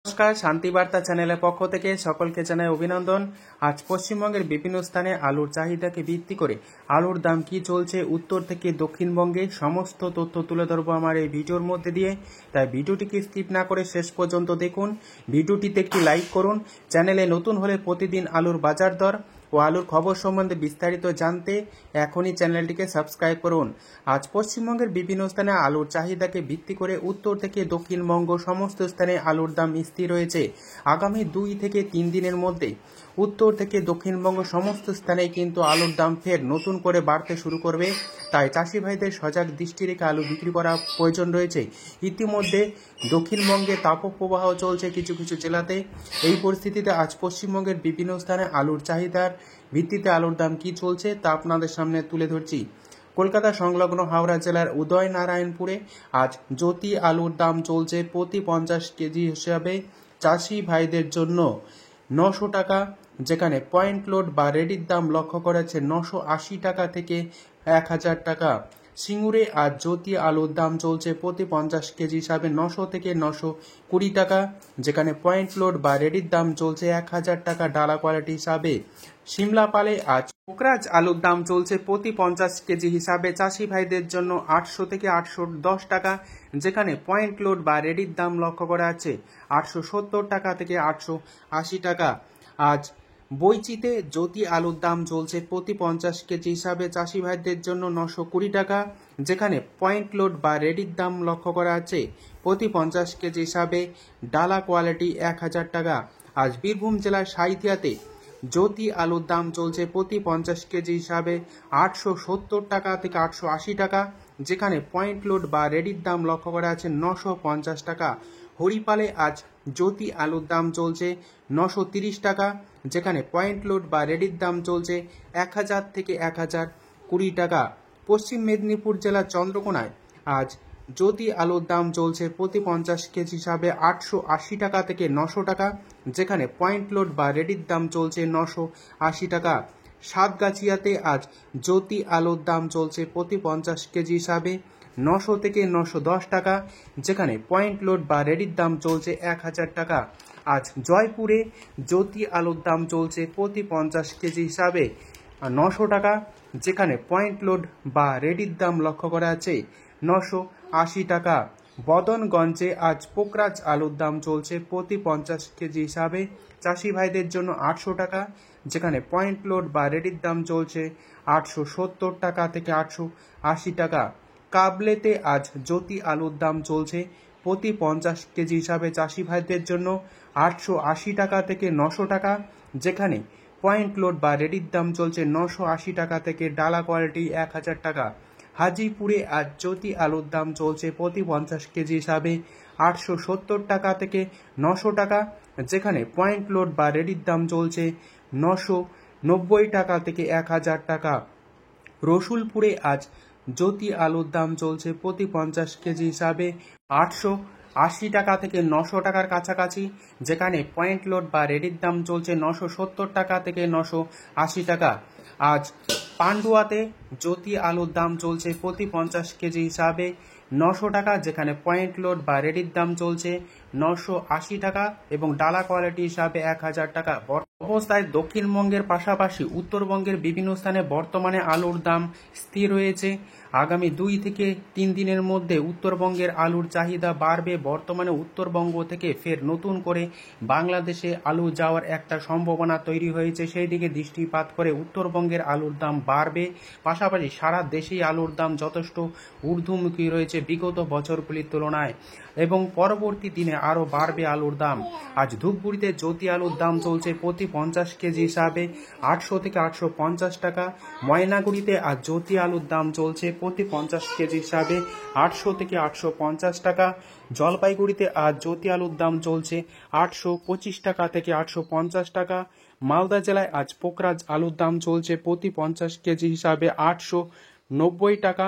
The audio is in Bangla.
নমস্কার, শান্তিবার্তা চ্যানেলের পক্ষ থেকে সকলকে জানাই অভিনন্দন। আজ পশ্চিমবঙ্গের বিভিন্ন স্থানে আলুর চাহিদাকে ভিত্তি করে আলুর দাম কি চলছে উত্তর থেকে দক্ষিণবঙ্গে সমস্ত তথ্য তুলে ধরবো আমার এই ভিডিওর মধ্যে দিয়ে। তাই ভিডিওটিকে স্কিপ না করে শেষ পর্যন্ত দেখুন। ভিডিওটিতে একটি লাইক করুন। চ্যানেলে নতুন হলে প্রতিদিন আলুর বাজার দর ও আলুর খবর সম্বন্ধে বিস্তারিত জানতে এখনই চ্যানেলটিকে সাবস্ক্রাইব করুন। আজ পশ্চিমবঙ্গের বিভিন্ন স্থানে আলুর চাহিদাকে ভিত্তি করে উত্তর থেকে দক্ষিণবঙ্গ সমস্ত স্থানে আলুর দাম স্থির রয়েছে। আগামী 2 থেকে 3 দিনের মধ্যে উত্তর থেকে দক্ষিণবঙ্গ সমস্ত স্থানে কিন্তু আলুর দাম ফের নতুন করে বাড়তে শুরু করবে। তাই চাষি ভাইদের সজাগ দৃষ্টি রেখে আলু বিক্রি করা প্রয়োজন রয়েছে। ইতিমধ্যে দক্ষিণবঙ্গে তাপপ্রবাহ চলছে কিছু কিছু জেলাতে। এই পরিস্থিতিতে আজ পশ্চিমবঙ্গের বিভিন্ন স্থানে আলুর চাহিদার ভিত্তিতে আলুর দাম কি চলছে তা আপনাদের সামনে তুলে ধরছি। কলকাতা সংলগ্ন হাওড়া জেলার উদয়নারায়ণপুরে আজ জ্যোতি আলুর দাম চলছে প্রতি 50 কেজি হিসাবে চাষি ভাইদের জন্য 900 টাকা, যেখানে পয়েন্ট লোড বা রেডির দাম লক্ষ্য করা যাচ্ছে 980 টাকা থেকে 1000 টাকা। সিঙ্গুরে আজ জ্যোতি আলুর দাম চলছে প্রতি 50 কেজি হিসাবে 900 থেকে 920 টাকা, যেখানে পয়েন্ট লোড বা রেডির দাম চলছে 1000 টাকা ডালা কোয়ালিটি হিসাবে। সিমলাপালে আজ পোকরাজ আলুর দাম চলছে প্রতি 50 কেজি হিসাবে চাষি ভাইদের জন্য 800 থেকে 810 টাকা, যেখানে পয়েন্ট লোড বা রেডির দাম লক্ষ্য করা আছে 870 টাকা থেকে 880 টাকা। আজ বইচিতে জ্যোতি আলুর দাম চলছে প্রতি 50 কেজি হিসাবে চাষি ভাইদের জন্য 920 টাকা, যেখানে পয়েন্ট লোড বা রেডির দাম লক্ষ্য করা আছে প্রতি 50 কেজি হিসাবে ডালা কোয়ালিটি 1000 টাকা। আজ বীরভূম জেলার সাঁইথিয়াতে জ্যোতি আলুর দাম চলছে প্রতি 50 কেজি হিসাবে 870 টাকা থেকে 880 টাকা, যেখানে পয়েন্ট লোড বা রেডির দাম লক্ষ্য করা আছে 950 টাকা। হরিপালে আজ জ্যোতি আলুর দাম চলছে 930 টাকা, যেখানে পয়েন্ট লোড বা রেডির দাম চলছে 1000 থেকে 1020 টাকা। পশ্চিম মেদিনীপুর জেলার চন্দ্রকোনায় আজ জ্যোতি আলুর দাম চলছে প্রতি 50 কেজি হিসাবে 880 টাকা থেকে 900 টাকা, যেখানে পয়েন্ট লোড বা রেডির দাম চলছে 980 টাকা। সাতগাছিয়াতে আজ জ্যোতি আলুর দাম চলছে প্রতি 50 কেজি হিসাবে 900 থেকে 910 টাকা, যেখানে পয়েন্ট লোড বা রেডির দাম চলছে 1000 টাকা। আজ জয়পুরে জ্যোতি আলুর দাম চলছে প্রতি 50 কেজি হিসাবে 900 টাকা, যেখানে পয়েন্ট লোড বা রেডির দাম লক্ষ্য করা আছে 980 টাকা। বদনগঞ্জে আজ পোকরাজ আলুর দাম চলছে প্রতি 50 কেজি হিসাবে চাষি ভাইদের জন্য 800 টাকা, যেখানে পয়েন্ট লোড বা রেডির দাম চলছে 870 টাকা থেকে 880 টাকা। কাবলেতে আজ জ্যোতি আলুর দাম চলছে প্রতি 50 কেজি হিসাবে চাষি ভাইদের জন্য 880 টাকা থেকে 900 টাকা, যেখানে পয়েন্ট লোড বা রেডির দাম চলছে 980 টাকা থেকে ডালা কোয়ালিটি 1000 টাকা। হাজিপুরে আজ জ্যোতি আলুর দাম চলছে প্রতি 50 কেজি হিসাবে 870 টাকা থেকে 900 টাকা, যেখানে পয়েন্ট লোড বা রেডির দাম চলছে 990 টাকা থেকে 1000 টাকা। রসুলপুরে আজ জ্যোতি আলুর দাম চলছে প্রতি 50 কেজি হিসাবে 880 টাকা থেকে 900 টাকার কাছাকাছি, যেখানে পয়েন্ট লোড বা রেডির দাম চলছে 970 টাকা থেকে 980 টাকা। আজ পান্ডুয়াতে জ্যোতি আলুর দাম চলছে প্রতি 50 কেজি হিসাবে 900 টাকা, যেখানে পয়েন্ট লোড বা রেডির দাম চলছে 980 টাকা এবং ডালা কোয়ালিটি হিসাবে 1000 টাকা। অবস্থায় দক্ষিণবঙ্গের পাশাপাশি উত্তরবঙ্গের বিভিন্ন স্থানে বর্তমানে আলুর দাম স্থির রয়েছে। আগামী 2 থেকে 3 দিনের মধ্যে উত্তরবঙ্গের আলুর চাহিদা বাড়বে। বর্তমানে উত্তরবঙ্গ থেকে ফের নতুন করে বাংলাদেশে আলু যাওয়ার একটা সম্ভাবনা তৈরি হয়েছে, সেই দিকে দৃষ্টিপাত করে উত্তরবঙ্গের আলুর দাম বাড়বে। পাশাপাশি সারা দেশেই আলুর দাম যথেষ্ট ঊর্ধ্বমুখী রয়েছে বিগত বছরগুলির তুলনায় এবং পরবর্তী দিনে আরও বাড়বে আলুর দাম। আজ ধূপগুড়িতে জ্যোতি আলুর দাম চলছে প্রতি 50 কেজি হিসাবে 800 থেকে 850 টাকা। ময়নাগুড়িতে আজ জ্যোতি আলুর দাম চলছে প্রতি 50 কেজি হিসাবে 800 থেকে 850 টাকা। জলপাইগুড়িতে আজ জ্যোতি আলুর দাম চলছে 825 টাকা থেকে 850 টাকা। মালদা জেলায় আজ পোকরাজ আলুর দাম চলছে প্রতি 50 কেজি হিসাবে 890 টাকা,